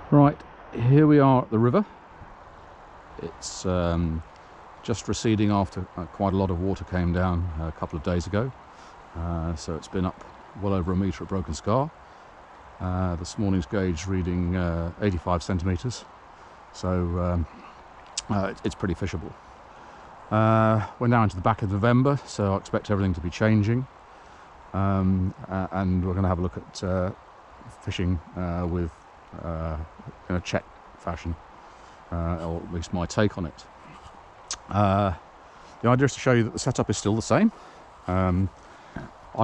Right, here we are at the river. It's just receding after quite a lot of water came down a couple of days ago. So it's been up well over a metre at Broken Scar. This morning's gauge reading 85 centimetres, so it's pretty fishable. We're now into the back of November, so I expect everything to be changing. And we're going to have a look at fishing with in a check fashion, or at least my take on it. The idea is to show you that the setup is still the same. I'm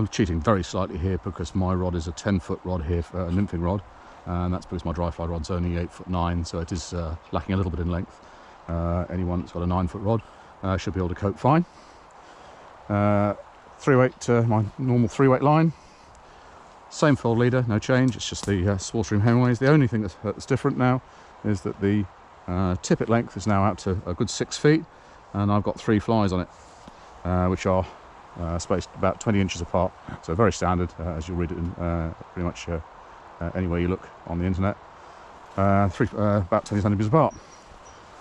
cheating very slightly here because my rod is a 10-foot rod here, for a nymphing rod, and that's because my dry fly rod's only 8'9", so it is lacking a little bit in length. Anyone that's got a 9-foot rod should be able to cope fine. 3-weight, my normal 3-weight line. Same fold leader, no change. It's just the Sportstream Hemingways. The only thing that's different now is that the tippet length is now out to a good 6 feet, and I've got 3 flies on it, which are spaced about 20 inches apart. So very standard, as you'll read it in pretty much anywhere you look on the internet. About 20 centimeters apart.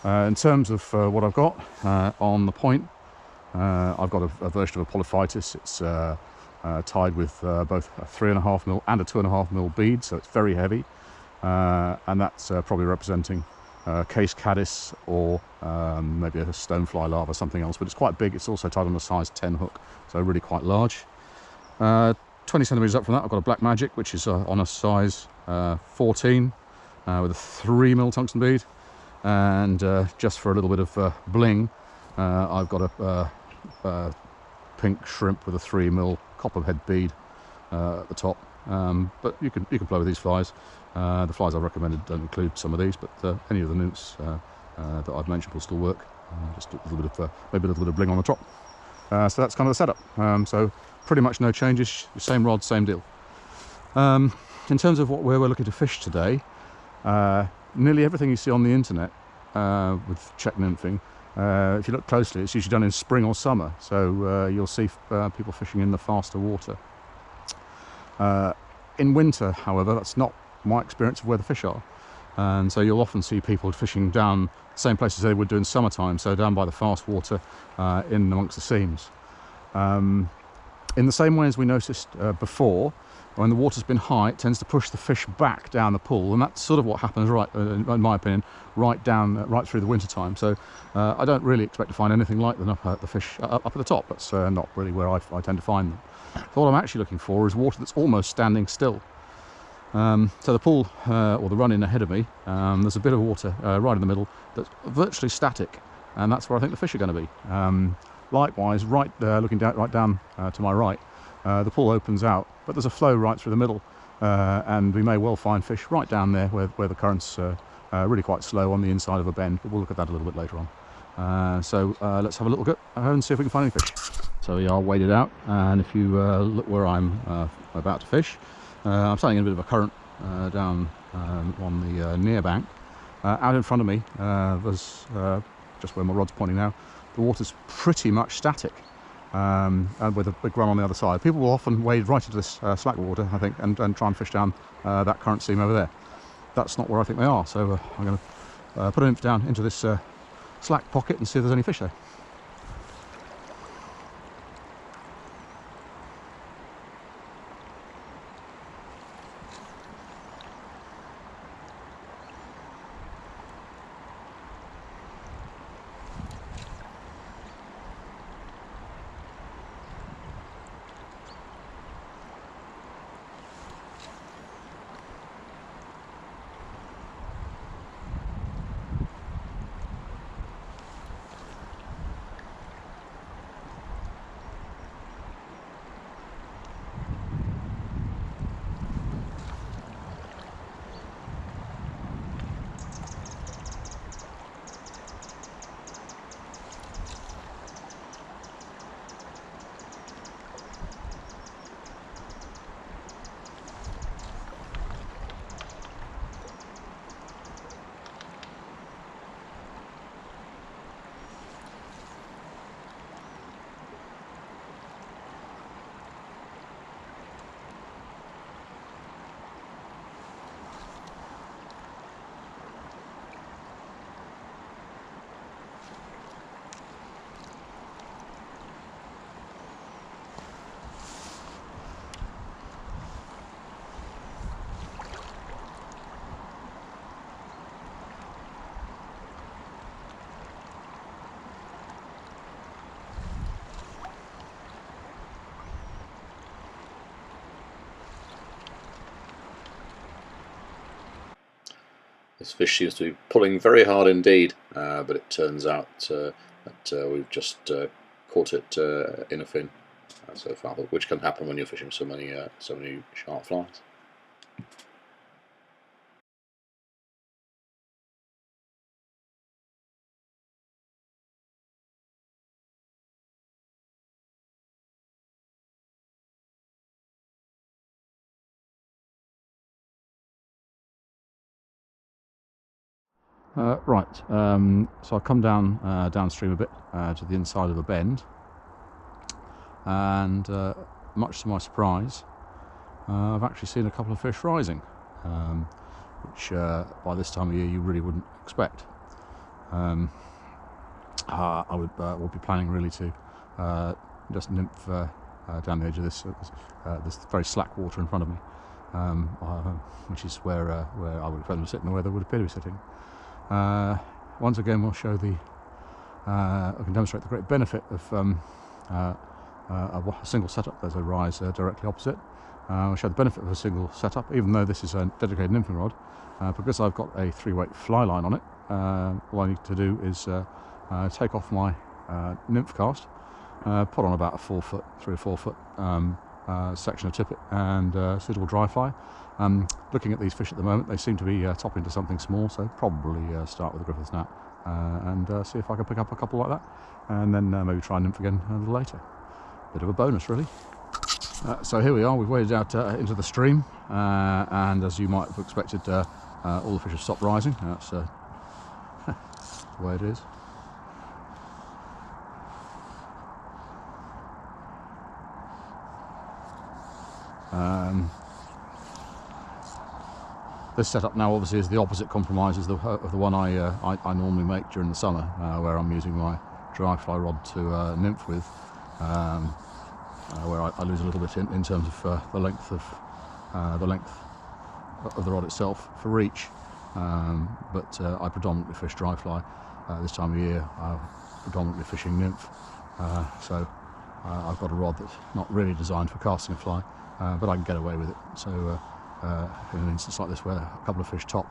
In terms of what I've got on the point, I've got a version of a Polyphytis. It's tied with both a 3.5mm and a 2.5mm bead, so it's very heavy, and that's probably representing Case Caddis or maybe a stonefly larva or something else, but it's quite big. It's also tied on a size 10 hook, so really quite large. 20 centimeters up from that, I've got a Black Magic, which is on a size 14 with a 3mm tungsten bead, and just for a little bit of bling, I've got a pink shrimp with a 3mm copperhead bead at the top. But you can play with these flies. The flies I've recommended don't include some of these, but any of the nymphs that I've mentioned will still work. Just a little bit of maybe a little bit of bling on the top. So that's kind of the setup. So pretty much no changes. Same rod, same deal. In terms of what we're looking to fish today, nearly everything you see on the internet with check nymphing, if you look closely, it's usually done in spring or summer, so you'll see people fishing in the faster water. In winter, however, that's not my experience of where the fish are, and so you'll often see people fishing down the same places they would do in summertime, so down by the fast water, in amongst the seams. In the same way as we noticed before, when the water's been high, it tends to push the fish back down the pool, and that's sort of what happens, right, in my opinion, right through the winter time. So I don't really expect to find anything like them up at the fish up at the top. That's not really where I tend to find them. So what I'm actually looking for is water that's almost standing still. So the pool, or the run-in ahead of me, there's a bit of water right in the middle that's virtually static, and that's where I think the fish are going to be. Likewise, looking right down to my right, the pool opens out, but there's a flow right through the middle, and we may well find fish right down there where the current's really quite slow on the inside of a bend, but we'll look at that a little bit later on. So let's have a little go and see if we can find any fish. So we are waded out, and if you look where I'm about to fish, I'm standing in a bit of a current down on the near bank. Out in front of me, there's just where my rod's pointing now, the water's pretty much static, and with a big run on the other side. People will often wade right into this slack water, I think, and try and fish down that current seam over there. That's not where I think they are, so I'm going to put a nymph down into this slack pocket and see if there's any fish there. This fish seems to be pulling very hard indeed, but it turns out that we've just caught it in a fin so far, which can happen when you're fishing so many sharp flies. Right, so I've come down downstream a bit to the inside of a bend, and much to my surprise, I've actually seen a couple of fish rising, which by this time of year you really wouldn't expect. I would be planning really to just nymph down the edge of this very slack water in front of me, which is where I would expect them to sit and where they would appear to be sitting. Once again, we'll show I can demonstrate the great benefit of a single setup. There's a rise directly opposite. I'll show the benefit of a single setup, even though this is a dedicated nymphing rod. Because I've got a 3-weight fly line on it, all I need to do is take off my nymph cast, put on about a 3 or 4 foot section of tippet and suitable dry fly. Looking at these fish at the moment, they seem to be topping to something small, so probably start with a Griffith's gnat and see if I can pick up a couple like that, and then maybe try and nymph again a little later. Bit of a bonus, really. So here we are, we've waded out into the stream, and as you might have expected, all the fish have stopped rising. That's the way it is. This setup now obviously is the opposite compromise of the one I normally make during the summer, where I'm using my dry fly rod to nymph with, where I lose a little bit in terms of the length of the rod itself for reach, but I predominantly fish dry fly this time of year. I'm predominantly fishing nymph, so I've got a rod that's not really designed for casting a fly, but I can get away with it. So in an instance like this where a couple of fish top,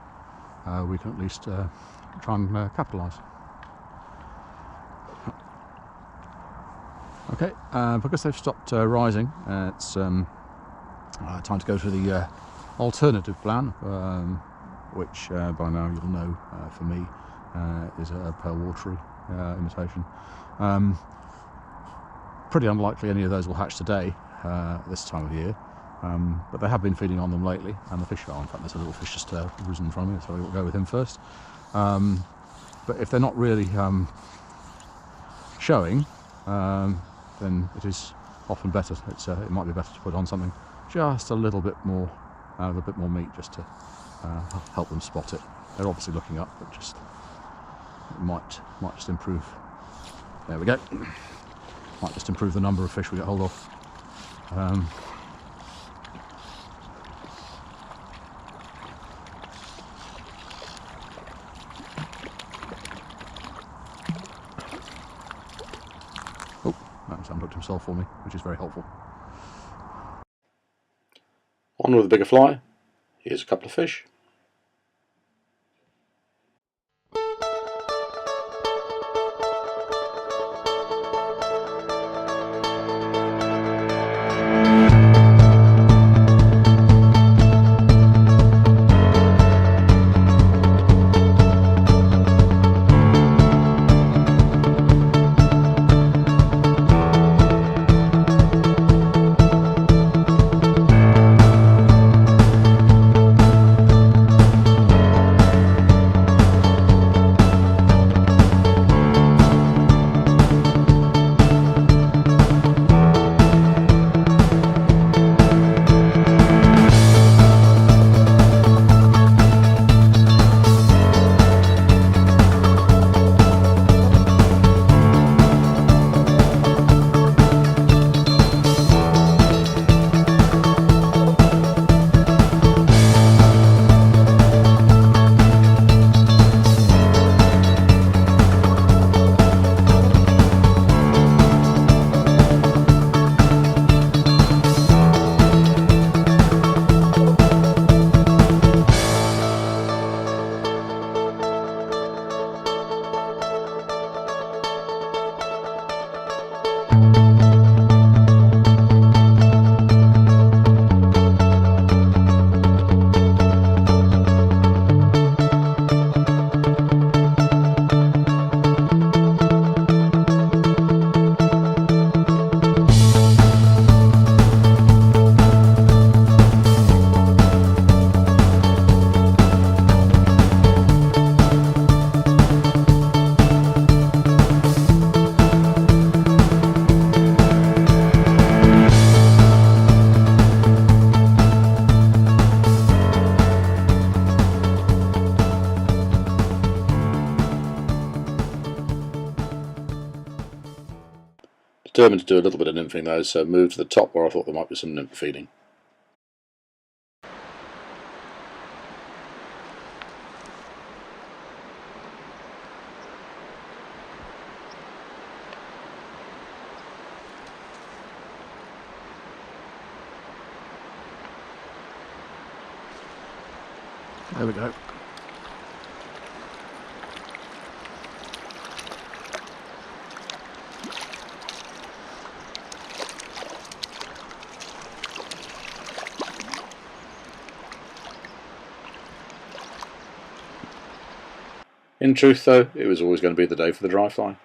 we can at least try and capitalise. Okay, because they've stopped rising, it's time to go to the alternative plan, which by now you'll know for me is a pearl watery imitation. Pretty unlikely any of those will hatch today, this time of year, but they have been feeding on them lately, and the fish are, in fact there's a little fish just risen in front of me, so we'll go with him first. But if they're not really showing, then it is often better. It might be better to put on something just a little bit more, with a bit more meat, just to help them spot it. They're obviously looking up, but just it might just improve. There we go. Might just improve the number of fish we get hold of. That's unhooked himself for me, which is very helpful. On with the bigger fly. Here's a couple of fish. determined to do a little bit of nymphing though, so moved to the top where I thought there might be some nymph feeding. There we go. In truth though, it was always going to be the day for the dry fly.